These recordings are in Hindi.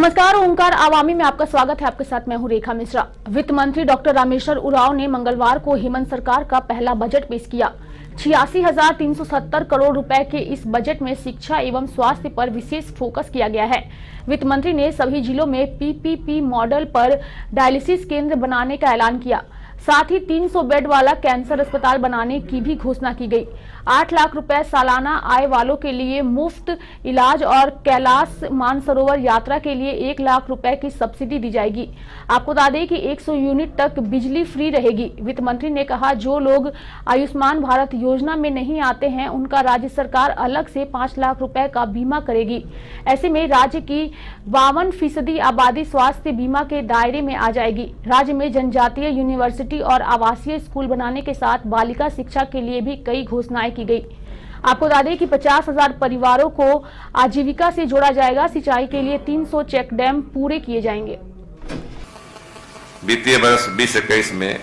नमस्कार, ओंकार आवामी में आपका स्वागत है। आपके साथ मैं हूं रेखा मिश्रा। वित्त मंत्री डॉक्टर रामेश्वर उरांव ने मंगलवार को हेमंत सरकार का पहला बजट पेश किया। 86,370 करोड़ रुपए के इस बजट में शिक्षा एवं स्वास्थ्य पर विशेष फोकस किया गया है। वित्त मंत्री ने सभी जिलों में पीपीपी मॉडल पर डायलिसिस केंद्र बनाने का ऐलान किया। साथ ही 300 बेड वाला कैंसर अस्पताल बनाने की भी घोषणा की गई। 8 लाख रुपए सालाना आय वालों के लिए मुफ्त इलाज और कैलाश मानसरोवर यात्रा के लिए 1 लाख रुपए की सब्सिडी दी जाएगी। आपको बता दें कि 100 यूनिट तक बिजली फ्री रहेगी। वित्त मंत्री ने कहा, जो लोग आयुष्मान भारत योजना में नहीं आते हैं उनका राज्य सरकार अलग से 5 लाख रुपए का बीमा करेगी। ऐसे में राज्य की 52% आबादी स्वास्थ्य बीमा के दायरे में आ जाएगी। राज्य में जनजातीय यूनिवर्सिटी और आवासीय स्कूल बनाने के साथ बालिका शिक्षा के लिए भी कई घोषणाएं की गई। आपको बता दें कि 50,000 परिवारों को आजीविका से जोड़ा जाएगा। सिंचाई के लिए 300 चेक डैम पूरे किए जाएंगे। वित्तीय वर्ष 2021 में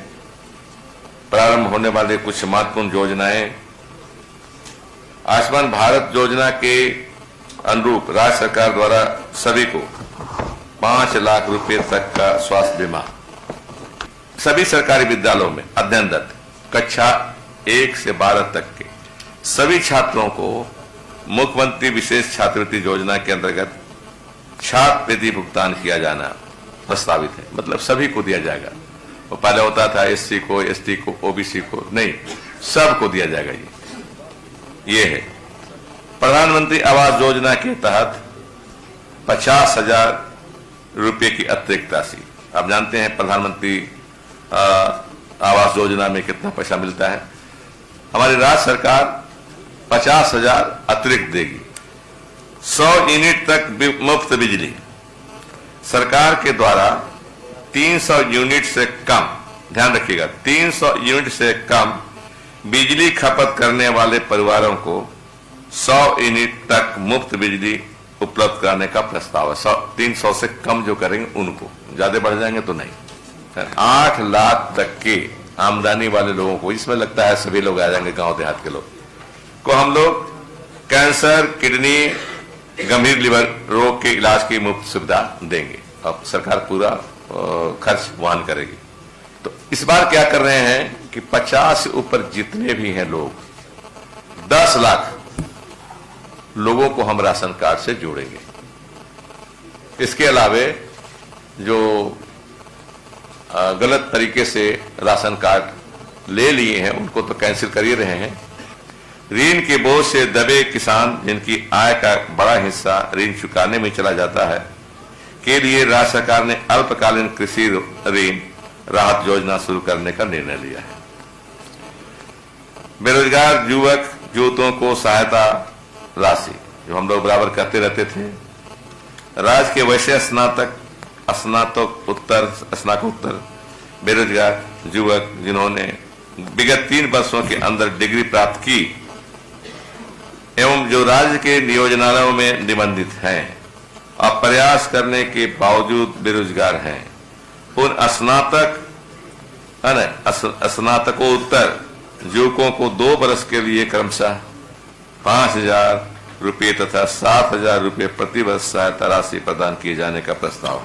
प्रारंभ होने वाले कुछ महत्वपूर्ण योजनाएं आयुष्मान भारत योजना के अनुरूप राज्य सरकार द्वारा सभी को 5 लाख रुपए तक का स्वास्थ्य बीमा, सभी सरकारी विद्यालयों में अध्ययनरत कक्षा 1 से 12 तक के सभी छात्रों को मुख्यमंत्री विशेष छात्रवृत्ति योजना के अंतर्गत छात्रवृत्ति भुगतान किया जाना प्रस्तावित है। मतलब सभी को दिया जाएगा। वो पहले होता था एससी को, एसटी को, ओबीसी को, नहीं, सबको दिया जाएगा। ये है प्रधानमंत्री आवास योजना के तहत 50,000 रुपए की अतिरिक्त राशि। आप जानते हैं प्रधानमंत्री आवास योजना में कितना पैसा मिलता है। हमारी राज्य सरकार 50,000 अतिरिक्त देगी। 100 यूनिट तक मुफ्त बिजली। सरकार के द्वारा 300 यूनिट से कम, ध्यान रखिएगा, 300 यूनिट से कम बिजली खपत करने वाले परिवारों को 100 यूनिट तक मुफ्त बिजली उपलब्ध कराने का प्रस्ताव है। 300 से कम जो करेंगे उनको, ज्यादा बढ़ जाएंगे तो नहीं। 8 लाख तक के आमदनी वाले लोगों को, इसमें लगता है सभी लोग आ जाएंगे, गांव देहात के लोग को हम लोग कैंसर, किडनी, गंभीर लिवर रोग के इलाज की मुफ्त सुविधा देंगे। अब सरकार पूरा खर्च वहन करेगी। तो इस बार क्या कर रहे हैं कि 50 से ऊपर जितने भी हैं लोग, 10 लाख लोगों को हम राशन कार्ड से जोड़ेंगे। इसके अलावे जो गलत तरीके से राशन कार्ड ले लिए हैं उनको तो कैंसिल कर ही रहे हैं। ऋण के बोझ से दबे किसान, जिनकी आय का बड़ा हिस्सा ऋण चुकाने में चला जाता है, के लिए राज्य सरकार ने अल्पकालीन कृषि ऋण राहत योजना शुरू करने का निर्णय लिया है। बेरोजगार युवक युवतियों को सहायता राशि, जो हम लोग बराबर कहते रहते थे, राज्य के वैसे स्नातकोत्तर बेरोजगार युवक जिन्होंने विगत 3 वर्षों के अंदर डिग्री प्राप्त की एवं जो राज्य के नियोजनालयों में निबंधित हैं और प्रयास करने के बावजूद बेरोजगार हैं, उन स्नातकोत्तर युवकों को 2 वर्ष के लिए क्रमशः 5,000 रुपये तथा 7,000 रुपये प्रति वर्ष सहायता राशि प्रदान किए जाने का प्रस्ताव है।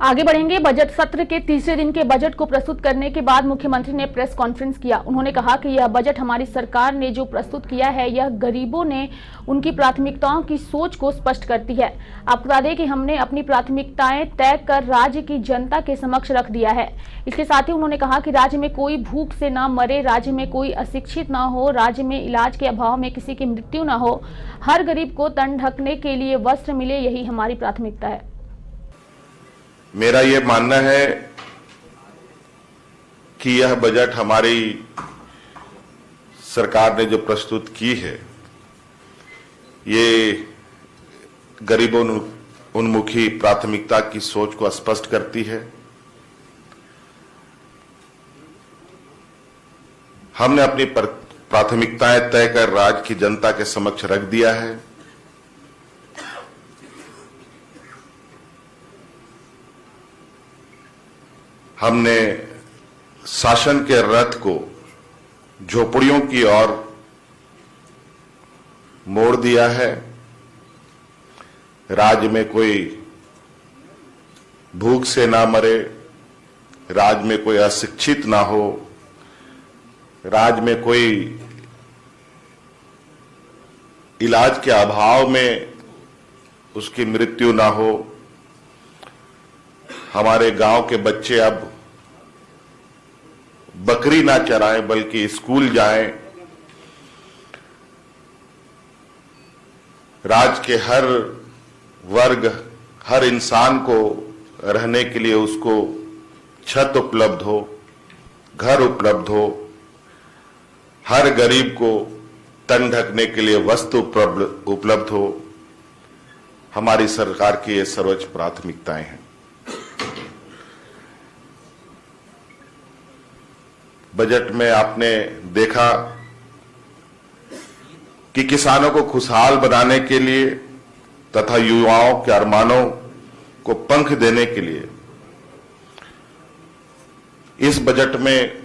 आगे बढ़ेंगे। बजट सत्र के तीसरे दिन के बजट को प्रस्तुत करने के बाद मुख्यमंत्री ने प्रेस कॉन्फ्रेंस किया। उन्होंने कहा कि यह बजट हमारी सरकार ने जो प्रस्तुत किया है, यह गरीबों ने उनकी प्राथमिकताओं की सोच को स्पष्ट करती है। आपको बता दें कि हमने अपनी प्राथमिकताएं तय कर राज्य की जनता के समक्ष रख दिया है। इसके साथ ही उन्होंने कहा कि राज्य में कोई भूख से न मरे, राज्य में कोई अशिक्षित न हो, राज्य में इलाज के अभाव में किसी की मृत्यु न हो, हर गरीब को तन ढकने के लिए वस्त्र मिले, यही हमारी प्राथमिकता है। मेरा यह मानना है कि यह बजट हमारी सरकार ने जो प्रस्तुत की है, ये गरीबों उन्मुखी प्राथमिकता की सोच को स्पष्ट करती है। हमने अपनी प्राथमिकताएं तय कर राज्य की जनता के समक्ष रख दिया है। हमने शासन के रथ को झोपड़ियों की ओर मोड़ दिया है। राज्य में कोई भूख से ना मरे, राज्य में कोई अशिक्षित ना हो, राज्य में कोई इलाज के अभाव में उसकी मृत्यु ना हो, हमारे गांव के बच्चे अब बकरी ना चराएं बल्कि स्कूल जाएं, राज्य के हर वर्ग, हर इंसान को रहने के लिए उसको छत उपलब्ध हो, घर उपलब्ध हो, हर गरीब को तन ढकने के लिए वस्तु उपलब्ध हो, हमारी सरकार की ये सर्वोच्च प्राथमिकताएं हैं। बजट में आपने देखा कि किसानों को खुशहाल बनाने के लिए तथा युवाओं के अरमानों को पंख देने के लिए इस बजट में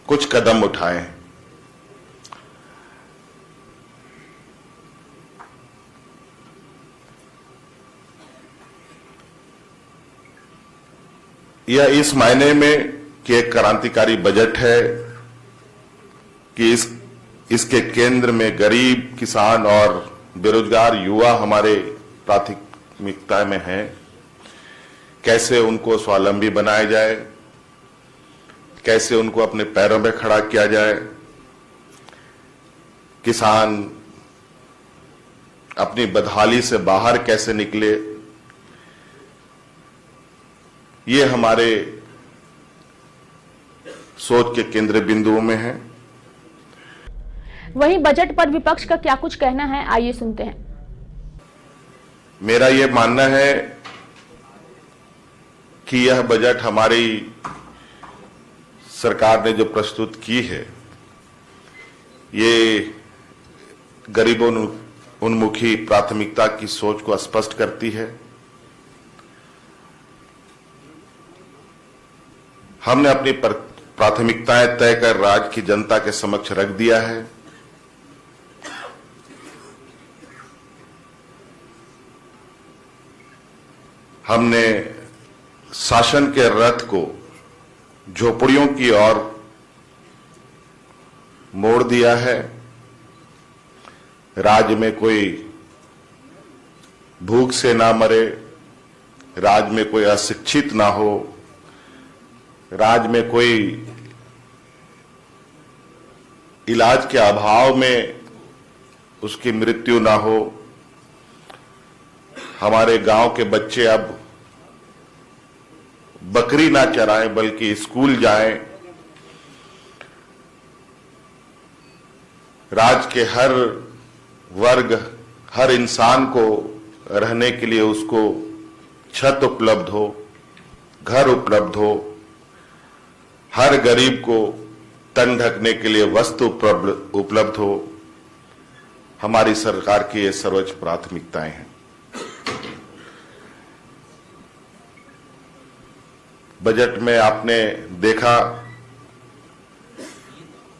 कुछ कदम उठाए हैं। यह इस मायने में कि एक क्रांतिकारी बजट है कि इसके केंद्र में गरीब, किसान और बेरोजगार युवा हमारे प्राथमिकता में हैं। कैसे उनको स्वावलंबी बनाया जाए, कैसे उनको अपने पैरों में खड़ा किया जाए, किसान अपनी बदहाली से बाहर कैसे निकले, ये हमारे सोच के केंद्र बिंदुओं में है। वहीं बजट पर विपक्ष का क्या कुछ कहना है, आइए सुनते हैं। मेरा यह मानना है कि यह बजट हमारी सरकार ने जो प्रस्तुत की है, ये गरीबों उन्मुखी प्राथमिकता की सोच को स्पष्ट करती है। हमने अपनी प्राथमिकताएं तय कर राज्य की जनता के समक्ष रख दिया है। हमने शासन के रथ को झोपड़ियों की ओर मोड़ दिया है। राज्य में कोई भूख से ना मरे, राज्य में कोई अशिक्षित ना हो, राज्य में कोई इलाज के अभाव में उसकी मृत्यु ना हो, हमारे गांव के बच्चे अब बकरी ना चराएं बल्कि स्कूल जाएं, राज्य के हर वर्ग, हर इंसान को रहने के लिए उसको छत उपलब्ध हो, घर उपलब्ध हो, हर गरीब को तन ढकने के लिए वस्तु उपलब्ध हो, हमारी सरकार की ये सर्वोच्च प्राथमिकताएं हैं। बजट में आपने देखा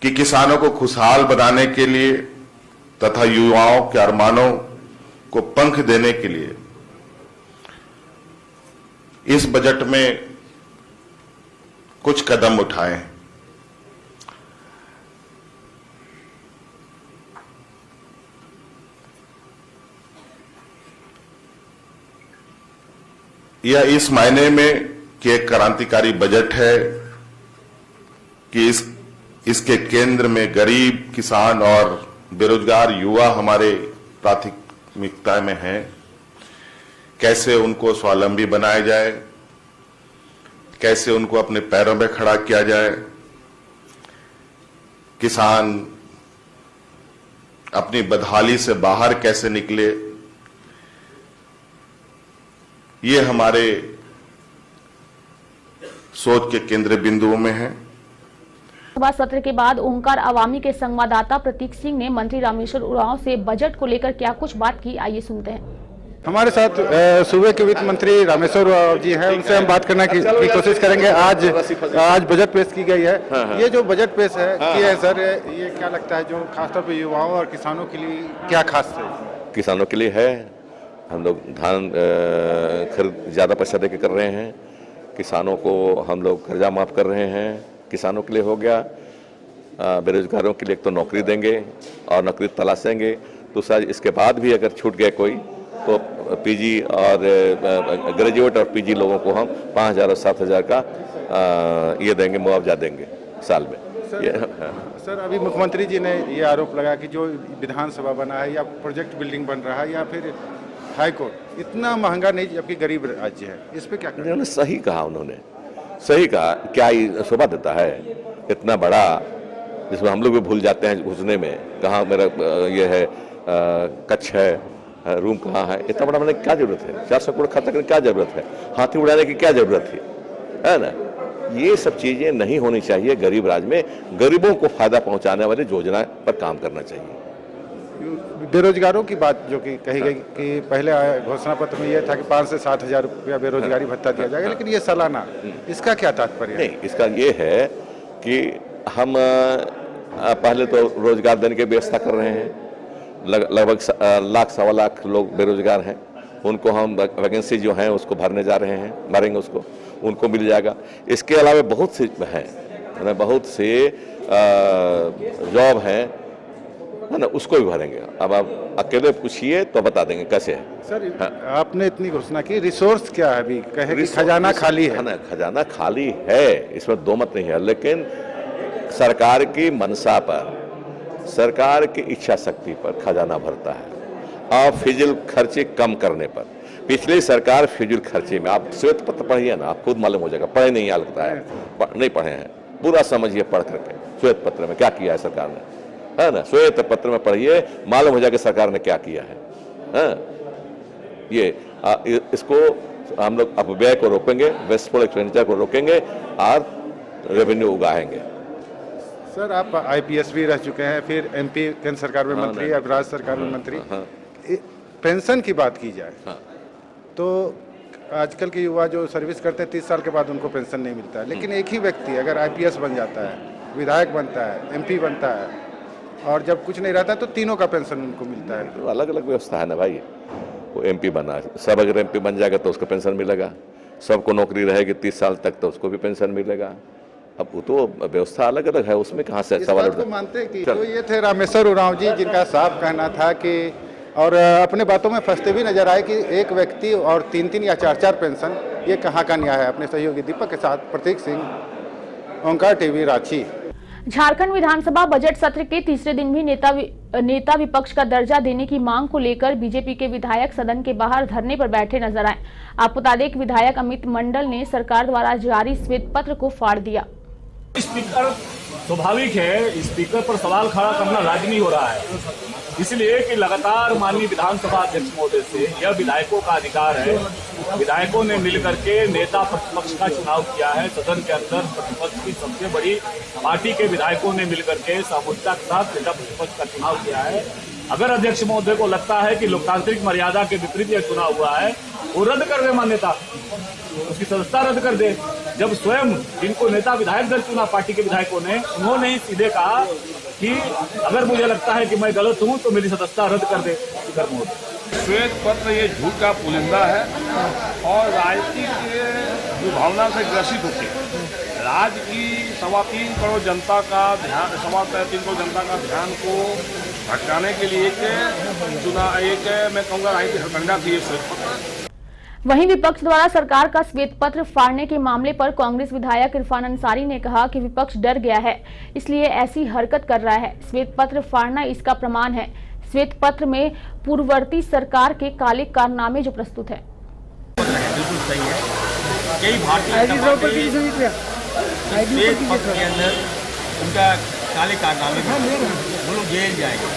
कि किसानों को खुशहाल बनाने के लिए तथा युवाओं के अरमानों को पंख देने के लिए इस बजट में कुछ कदम उठाए हैं। यह इस मायने में कि एक क्रांतिकारी बजट है कि इसके केंद्र में गरीब, किसान और बेरोजगार युवा हमारे प्राथमिकता में हैं। कैसे उनको स्वावलंबी बनाया जाए, कैसे उनको अपने पैरों में खड़ा किया जाए, किसान अपनी बदहाली से बाहर कैसे निकले, ये हमारे सोच के केंद्र बिंदुओं में है। सभा सत्र के बाद ओंकार अवामी के संवाददाता प्रतीक सिंह ने मंत्री रामेश्वर उरांव से बजट को लेकर क्या कुछ बात की, आइए सुनते हैं। हमारे साथ सूबे के वित्त मंत्री रामेश्वर उरांव जी हैं, उनसे हम बात करने की कोशिश करेंगे। आज बजट पेश की गई है। ये जो बजट पेश किया है सर, ये क्या लगता है जो खासतौर पे युवाओं और किसानों के लिए क्या खास है? किसानों के लिए है हम लोग धान खरीद ज़्यादा पैसा दे के कर रहे हैं। किसानों को हम लोग कर्जा माफ़ कर रहे हैं। किसानों के लिए हो गया, बेरोजगारों के लिए एक तो नौकरी देंगे और नौकरी तलाशेंगे। तो शायद इसके बाद भी अगर छूट गए कोई तो पीजी और ग्रेजुएट और पीजी लोगों को हम 5,000 और 7,000 का ये देंगे, मुआवजा देंगे साल में। सर अभी मुख्यमंत्री जी ने ये आरोप लगा कि जो विधानसभा बना है या प्रोजेक्ट बिल्डिंग बन रहा है या फिर हाई कोर्ट इतना महंगा नहीं, जबकि गरीब राज्य है। इस पे क्या करें? उन्होंने सही कहा, उन्होंने सही कहा। क्या ये शोभा देता है इतना बड़ा, जिसमें हम लोग भी भूल जाते हैं घुसने में, कहाँ मेरा ये है कच्छ है, रूम कहाँ है। इतना बड़ा मैंने क्या जरूरत है? 400 करोड़ खर्च करने की क्या जरूरत है? हाथी उड़ाने की क्या जरूरत है ना? ये सब चीजें नहीं होनी चाहिए। गरीब राज्य में गरीबों को फायदा पहुंचाने वाली योजना पर काम करना चाहिए। बेरोजगारों की बात जो कि कही गई कि पहले घोषणा पत्र में यह था कि 5 से 7,000 रुपया बेरोजगारी भत्ता दिया जाएगा, लेकिन ये सालाना, इसका क्या तात्पर्य है? नहीं, इसका ये है कि हम पहले तो रोजगार देने की व्यवस्था कर रहे हैं। लगभग 1,00,000-1,25,000 लोग बेरोजगार हैं, उनको हम वैकेंसी जो हैं उसको भरने जा रहे हैं, भरेंगे उसको, उनको मिल जाएगा। इसके अलावा बहुत से हैं, बहुत से जॉब हैं, है ना, उसको भी भरेंगे। अब आप अकेले पूछिए तो बता देंगे कैसे है। सर आपने इतनी घोषणा की, रिसोर्स क्या है? अभी कहे कि खजाना खाली है ना, खजाना खाली है, इसमें दो मत नहीं है। लेकिन सरकार की मनसा पर, सरकार की इच्छा शक्ति पर खजाना भरता है और फिजूल खर्चे कम करने पर। पिछली सरकार फिजूल खर्चे में, आप श्वेत पत्र पढ़िए ना, आप खुद मालूम हो जाएगा। पढ़े नहीं लगता है, नहीं पढ़े हैं, पूरा समझिए पढ़ करके श्वेत पत्र में क्या किया है सरकार ने, है ना। श्वेत पत्र में पढ़िए, मालूम हो जाएगा सरकार ने क्या किया है। इसको हम लोग अपव्यय को रोकेंगे, वेस्टफुल एक्सपेंडिचर को रोकेंगे और रेवेन्यू उगाएंगे। सर आप IPS भी रह चुके हैं, फिर MP केंद्र सरकार में मंत्री, अब राज्य सरकार में मंत्री। पेंशन की बात की जाए तो आजकल के युवा जो सर्विस करते हैं 30 साल के बाद उनको पेंशन नहीं मिलता है, लेकिन एक ही व्यक्ति अगर IPS बन जाता है, विधायक बनता है, MP बनता है और जब कुछ नहीं रहता तो तीनों का पेंशन उनको मिलता है। तो अलग अलग व्यवस्था है ना भाई। वो MP बना, सब अगर MP बन जाएगा तो उसको पेंशन मिलेगा, सबको नौकरी रहेगी 30 साल तक तो उसको भी पेंशन मिलेगा। अब वो तो व्यवस्था अलग अलग है, उसमें कहाँ से सवाल उठता है? मानते हैं कि तो ये थे रामेश्वर उरांव जी, जिनका साफ कहना था कि, और अपने बातों में फंसते भी नजर आए कि एक व्यक्ति और 3-3 या 4-4 पेंशन, ये कहाँ का न्याय है। अपने सहयोगी दीपक के साथ प्रतीक सिंह, ओंकार TV, रांची। झारखंड विधानसभा बजट सत्र के तीसरे दिन भी नेता विपक्ष का दर्जा देने की मांग को लेकर बीजेपी के विधायक सदन के बाहर धरने पर बैठे नजर आए। आपको बता दें कि विधायक अमित मंडल ने सरकार द्वारा जारी श्वेत पत्र को फाड़ दिया। स्पीकर स्वाभाविक है, स्पीकर पर सवाल खड़ा करना लाजमी हो रहा है, इसलिए कि लगातार माननीय विधानसभा अध्यक्ष महोदय से यह विधायकों का अधिकार है। विधायकों ने मिलकर के नेता प्रतिपक्ष का चुनाव किया है। सदन के अंदर प्रतिपक्ष की सबसे बड़ी पार्टी के विधायकों ने मिलकर के सामूहिकता के साथ नेता प्रतिपक्ष का चुनाव किया है। अगर अध्यक्ष महोदय को लगता है कि लोकतांत्रिक मर्यादा के विपरीत यह चुनाव हुआ है, वो रद्द कर दे मान्यता, उसकी सदस्यता रद्द कर दे। जब स्वयं जिनको नेता विधायक दल चुना पार्टी के विधायकों ने, उन्होंने ही सीधे कहा कि अगर मुझे लगता है कि मैं गलत हूं तो मेरी सदस्यता रद्द कर दे। श्वेत पत्र ये झूठ का पुलिंदा है और राजनीतिक दुर्भावना से ग्रसित होते राज्य की 3.25 करोड़ जनता का ध्यान, 3.25 करोड़ जनता का ध्यान को भटकाने के लिए मैं कहूँगा राजनीतिक हथकंडा थी ये श्वेत पत्र। वहीं विपक्ष द्वारा सरकार का श्वेत पत्र फाड़ने के मामले पर कांग्रेस विधायक इरफान अंसारी ने कहा कि विपक्ष डर गया है, इसलिए ऐसी हरकत कर रहा है। श्वेत पत्र फाड़ना इसका प्रमाण है। श्वेत पत्र में पूर्ववर्ती सरकार के काले कारनामे जो प्रस्तुत है। बिल्कुल सही है। कई भारतीय श्वेत पत्र के अंदर उनका काले कारनामे, वो लोग जेल जाएंगे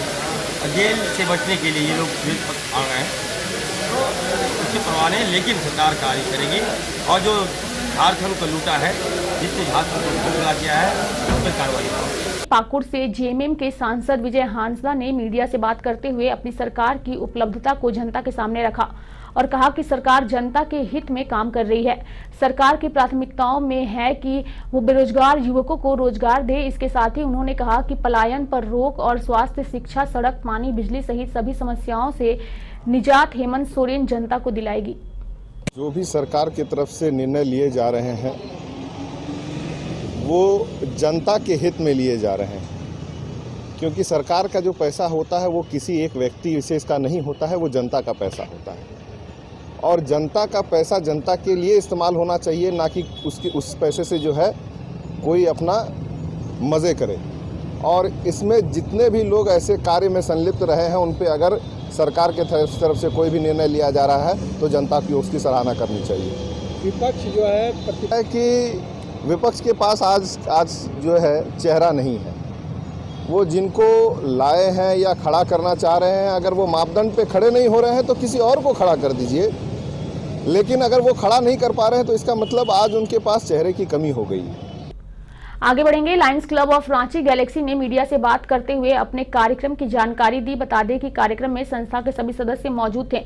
और जेल से बचने के लिए ये लोग श्वेत पत्र आ रहे हैं, उससे परवाह नहीं। लेकिन सरकार कार्य करेगी और जो झारखंड को लूटा है, जिसने झारखंड को भोगला किया है, उस पर कार्रवाई होगी। पाकुड़ से जेएमएम के सांसद विजय हांसदा ने मीडिया से बात करते हुए अपनी सरकार की उपलब्धता को जनता के सामने रखा और कहा कि सरकार जनता के हित में काम कर रही है। सरकार की प्राथमिकताओं में है कि वो बेरोजगार युवकों को रोजगार दे। इसके साथ ही उन्होंने कहा कि पलायन पर रोक और स्वास्थ्य, शिक्षा, सड़क, पानी, बिजली सहित सभी समस्याओं से निजात हेमंत सोरेन जनता को दिलाएगी। जो भी सरकार की तरफ से निर्णय लिए जा रहे हैं वो जनता के हित में लिए जा रहे हैं, क्योंकि सरकार का जो पैसा होता है वो किसी एक व्यक्ति विशेष का नहीं होता है, वो जनता का पैसा होता है और जनता का पैसा जनता के लिए इस्तेमाल होना चाहिए, ना कि उस पैसे से जो है कोई अपना मज़े करे। और इसमें जितने भी लोग ऐसे कार्य में संलिप्त रहे हैं उन पे अगर सरकार के तरफ से कोई भी निर्णय लिया जा रहा है तो जनता की उसकी सराहना करनी चाहिए। विपक्ष जो है कि विपक्ष के पास आज जो है चेहरा नहीं है। वो जिनको लाए हैं या खड़ा करना चाह रहे हैं, अगर वो मापदंड पे खड़े नहीं हो रहे हैं तो किसी और को खड़ा कर दीजिए, लेकिन अगर वो खड़ा नहीं कर पा रहे हैं तो इसका मतलब आज उनके पास चेहरे की कमी हो गई है। आगे बढ़ेंगे। Lions club of Ranchi Galaxy ने मीडिया से बात करते हुए अपने कार्यक्रम की जानकारी दी। बता दें कि कार्यक्रम में संस्था के सभी सदस्य मौजूद थे।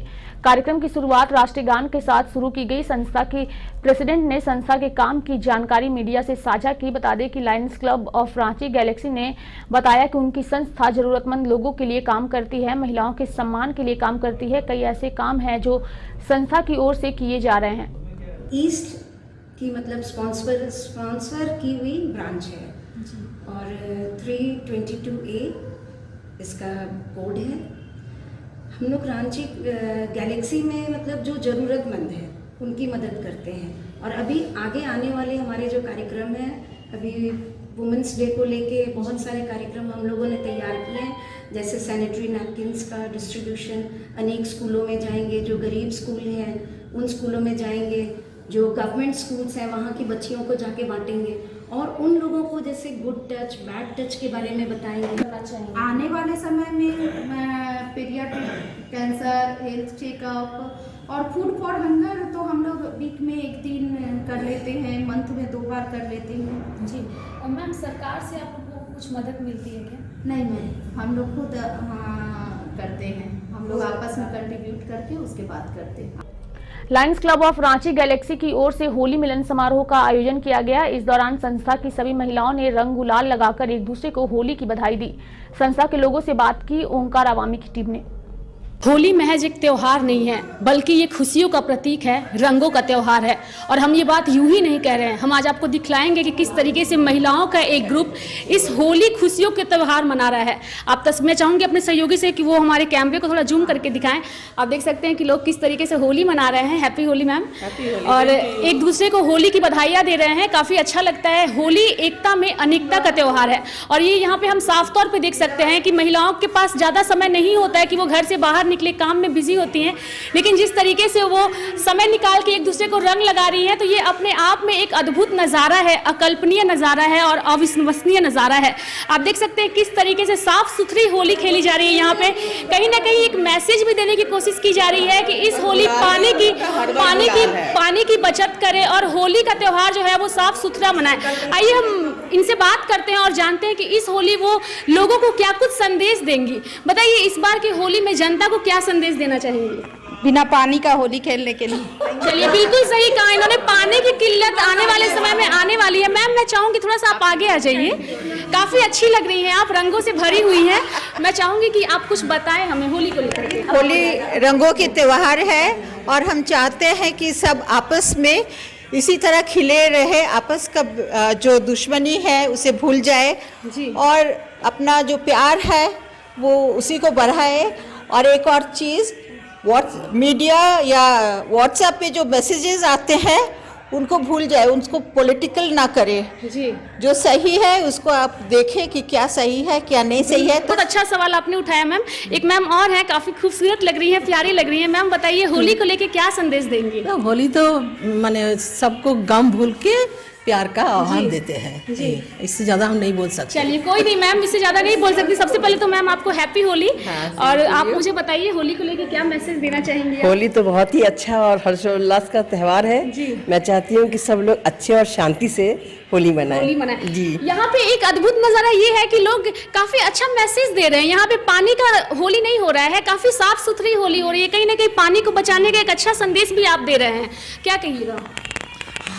कार्यक्रम की शुरुआत राष्ट्रीय गान के साथ शुरू की गई। संस्था की प्रेसिडेंट ने संस्था के काम की जानकारी मीडिया से साझा की। बता दें कि Lions club of Ranchi Galaxy ने बताया कि उनकी संस्था जरूरतमंद लोगों के लिए काम करती है, महिलाओं के सम्मान के लिए काम करती है। कई ऐसे काम हैं जो संस्था की ओर से किए जा रहे हैं। ईस्ट की मतलब स्पॉन्सर की हुई ब्रांच है और 322A इसका कोड है। हम लोग रांची गैलेक्सी में मतलब जो ज़रूरतमंद है उनकी मदद करते हैं। और अभी आगे आने वाले हमारे जो कार्यक्रम हैं, अभी वुमेंस डे को लेके बहुत सारे कार्यक्रम हम लोगों ने तैयार किए हैं, जैसे सैनिटरी नैपकिन्स का डिस्ट्रीब्यूशन अनेक स्कूलों में जाएंगे। जो गरीब स्कूल हैं उन स्कूलों में जाएंगे, जो गवर्नमेंट स्कूल्स हैं वहाँ की बच्चियों को जाके बांटेंगे और उन लोगों को जैसे गुड टच बैड टच के बारे में बताएंगे। आने वाले समय में पीडियाट्रिक कैंसर हेल्थ चेकअप और फूड फॉर हंगर तो हम लोग वीक में 1 दिन कर लेते हैं, मंथ में 2 बार कर लेते हैं। जी मैम, सरकार से आप लोग को कुछ मदद मिलती है क्या? नहीं मैम, हम लोग खुद करते हैं, हम लोग आपस में कंट्रीब्यूट करके उसके बाद करते हैं। Lions club of Ranchi Galaxy की ओर से होली मिलन समारोह का आयोजन किया गया। इस दौरान संस्था की सभी महिलाओं ने रंग गुलाल लगाकर एक दूसरे को होली की बधाई दी। संस्था के लोगों से बात की ओंकार आवामी की टीम ने। होली महज एक त्योहार नहीं है, बल्कि ये खुशियों का प्रतीक है, रंगों का त्योहार है। और हम ये बात यूं ही नहीं कह रहे हैं, हम आज आपको दिखलाएंगे कि किस तरीके से महिलाओं का एक ग्रुप इस होली खुशियों के त्योहार मना रहा है। आप मैं चाहूँगी अपने सहयोगी से कि वो हमारे कैमरे को थोड़ा जूम करके दिखाएं। आप देख सकते हैं कि लोग किस तरीके से होली मना रहे हैं। Happy Holi ma'am. और एक दूसरे को होली की बधाइयाँ दे रहे हैं, काफ़ी अच्छा लगता है। होली एकता में अनेकता का त्यौहार है और ये यहाँ पे हम साफ तौर पर देख सकते हैं कि महिलाओं के पास ज़्यादा समय नहीं होता है कि वो घर से बाहर निकले, काम में बिजी होती हैं, लेकिन जिस तरीके से वो समय निकाल के एक दूसरे को रंग लगा रही है तो ये अपने आप में एक अद्भुत नज़ारा है, अकल्पनीय नज़ारा है और अविश्वसनीय नज़ारा है। आप देख सकते हैं किस तरीके से साफ सुथरी होली खेली जा रही है। यहाँ पे कहीं ना कहीं एक मैसेज भी देने की कोशिश की जा रही है कि इस होली पानी की बचत करें और होली का त्यौहार जो है वो साफ सुथरा मनाए। आइए हम इनसे बात करते हैं और जानते हैं कि इस होली वो लोगों को क्या कुछ संदेश देंगी। बताइए, इस बार की होली में जनता को क्या संदेश देना चाहेंगे? बिना पानी का होली खेलने के लिए। चलिए, बिल्कुल सही कहा इन्होंने, पानी की किल्लत आने वाले समय में आने वाली है। मैम, मैं चाहूंगी थोड़ा सा आप आगे आ जाइए, काफी अच्छी लग रही हैं आप, रंगों से भरी हुई हैं। मैं चाहूंगी कि आप कुछ बताएं हमें होली को लेकर के। होली रंगों की त्योहार है और हम चाहते हैं कि सब आपस में इसी तरह खिले रहे, आपस का जो दुश्मनी है उसे भूल जाए और अपना जो प्यार है वो उसी को बढ़ाए। और एक और चीज़, मीडिया या व्हाट्सएप पे जो मैसेजेस आते हैं उनको भूल जाए, उनको पॉलिटिकल ना करे जी। जो सही है उसको आप देखें कि क्या सही है क्या नहीं सही है। बहुत अच्छा सवाल आपने उठाया मैम। एक मैम और है, काफी खूबसूरत लग रही है, प्यारी लग रही है। मैम बताइए, होली को लेके क्या संदेश देंगी? होली तो माने सबको गम भूल के प्यार का आह्वान देते हैं जी। इससे ज्यादा हम नहीं बोल सकते। चलिए, कोई नहीं मैम, इससे ज्यादा नहीं बोल सकती। सबसे पहले तो मैम आपको हैप्पी होली। और आप मुझे बताइए, होली को लेके क्या मैसेज देना चाहेंगे? होली तो बहुत ही अच्छा और हर्षोल्लास का त्यौहार है जी। मैं चाहती हूँ कि सब लोग अच्छे और शांति से होली मनाएं जी। यहाँ पे एक अद्भुत नजारा ये है कि लोग काफी अच्छा मैसेज दे रहे हैं। यहाँ पे पानी का होली नहीं हो रहा है, काफी साफ सुथरी होली हो रही है। कहीं ना कहीं पानी को बचाने का एक अच्छा संदेश भी आप दे रहे हैं, क्या कहिएगा?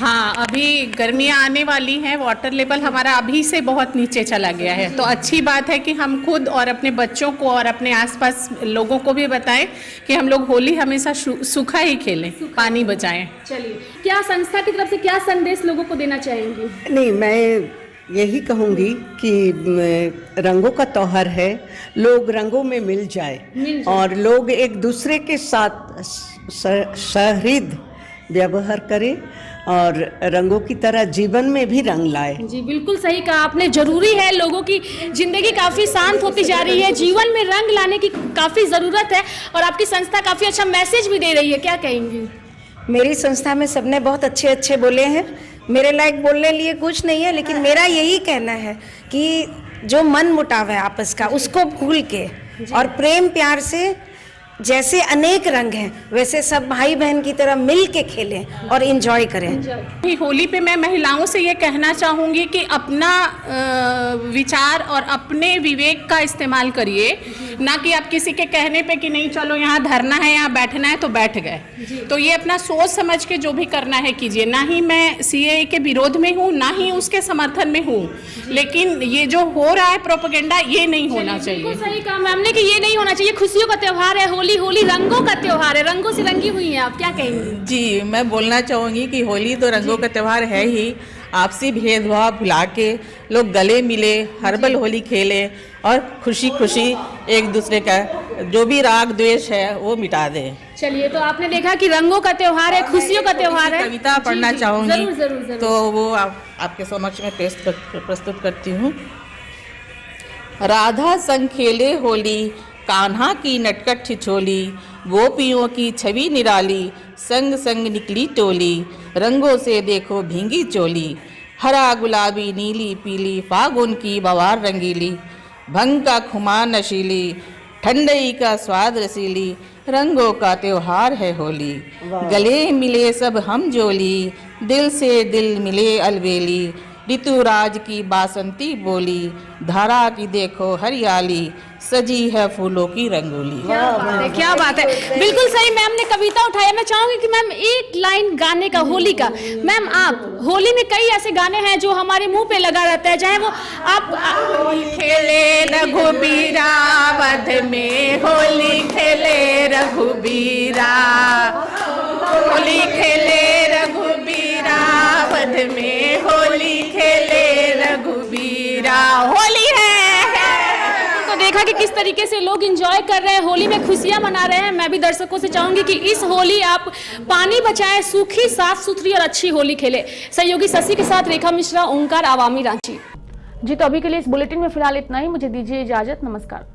हाँ, अभी गर्मियाँ आने वाली हैं, वाटर लेवल हमारा अभी से बहुत नीचे चला गया है, तो अच्छी बात है कि हम खुद और अपने बच्चों को और अपने आसपास लोगों को भी बताएं कि हम लोग होली हमेशा सूखा ही खेलें, पानी बचाएं। चलिए, क्या संस्था की तरफ से क्या संदेश लोगों को देना चाहेंगी? नहीं, मैं यही कहूँगी कि रंगों का त्योहार है, लोग रंगों में मिल जाए और लोग एक दूसरे के साथ सहृद व्यवहार करें और रंगों की तरह जीवन में भी रंग लाए। जी बिल्कुल सही कहा आपने। जरूरी है, लोगों की जिंदगी काफी शांत होती जा रही है, जीवन में रंग लाने की काफी जरूरत है और आपकी संस्था काफी अच्छा मैसेज भी दे रही है, क्या कहेंगी? मेरी संस्था में सबने बहुत अच्छे अच्छे बोले हैं, मेरे लायक बोलने लिए कुछ नहीं है, लेकिन मेरा यही कहना है कि जो मन मुटाव है आपस का उसको भूल के और प्रेम प्यार से, जैसे अनेक रंग हैं वैसे सब भाई बहन की तरह मिल के खेलें और एंजॉय करें। होली पे मैं महिलाओं से ये कहना चाहूँगी कि अपना विचार और अपने विवेक का इस्तेमाल करिए, ना कि आप किसी के कहने पे कि नहीं चलो यहाँ धरना है, यहाँ बैठना है तो बैठ गए। तो ये अपना सोच समझ के जो भी करना है कीजिए। ना ही मैं सीएए के विरोध में हूँ, ना ही उसके समर्थन में हूँ, लेकिन ये जो हो रहा है प्रोपेगेंडा, ये नहीं होना चाहिए। सही कहा मैम ने कि ये नहीं होना चाहिए। खुशियों का त्योहार है होली, होली रंगों का त्योहार है, रंगों से रंगी हुई हैं आप, क्या कहेंगी? जी, मैं बोलना चाहूँगी कि होली तो रंगों का त्यौहार है ही, आपसी भेदभाव भुला के लोग गले मिले, हर्बल होली खेले और खुशी खुशी एक दूसरे का जो भी राग द्वेष है वो मिटा दें। चलिए, तो आपने देखा कि रंगों का त्योहार है, खुशियों का त्योहार है। कविता पढ़ना चाहूँगी, जरूर जरूर जरूर। तो वो आपके समक्ष में प्रस्तुत करती हूँ। राधा संग खेले होली, कान्हा की नटखट ठिठोली, गोपियों की छवि निराली, संग संग निकली टोली, रंगों से देखो भींगी चोली, हरा गुलाबी नीली पीली, फागुन की बवार रंगीली, भंग का खुमार नशीली, ठंडई का स्वाद रसीली, रंगों का त्योहार है होली। गले मिले सब हम जोली, दिल से दिल मिले अलबेली, ऋतुराज की बासंती बोली, धारा की देखो हरियाली, सजी है फूलों की रंगोली। क्या बात है, बिल्कुल सही। मैम ने कविता उठाया, मैं चाहूंगी कि मैम एक लाइन गाने का होली का। मैम, आप होली में कई ऐसे गाने हैं जो हमारे मुंह पे लगा रहता है, चाहे वो आप खेले रघुबीरा वध में, होली खेले रघुबीरा, होली खेले रघुबीरा वध में, होली खेले रघुबीरा। होली है तो देखा कि किस तरीके से लोग एंजॉय कर रहे हैं, होली में खुशियां मना रहे हैं। मैं भी दर्शकों से चाहूंगी कि इस होली आप पानी बचाएं, सूखी, साफ सुथरी और अच्छी होली खेले। सहयोगी शशि के साथ रेखा मिश्रा, ओंकार, आवामी रांची। जी, तो अभी के लिए इस बुलेटिन में फिलहाल इतना ही। मुझे दीजिए इजाजत, नमस्कार।